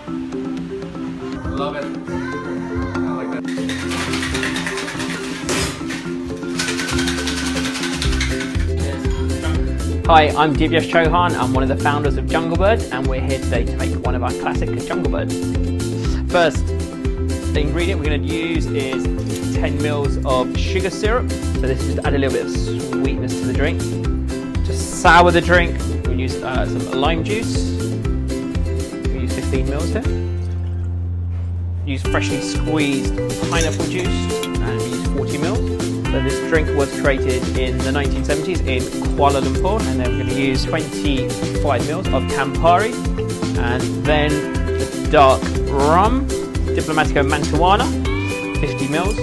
Love it. I like that. Hi, I'm Divyesh Chauhan. I'm one of the founders of Junglebird, and we're here today to make one of our classic Junglebirds. First, the ingredient we're going to use is 10 mils of sugar syrup. So this is to add a little bit of sweetness to the drink. To sour the drink, we use some lime juice. We use 15 mils here. Use freshly squeezed pineapple juice, and we use 40 mils. So this drink was created in the 1970s in Kuala Lumpur, and then we're going to use 25 mils of Campari, and then the dark rum, Diplomatico Mantuana, 50 mils,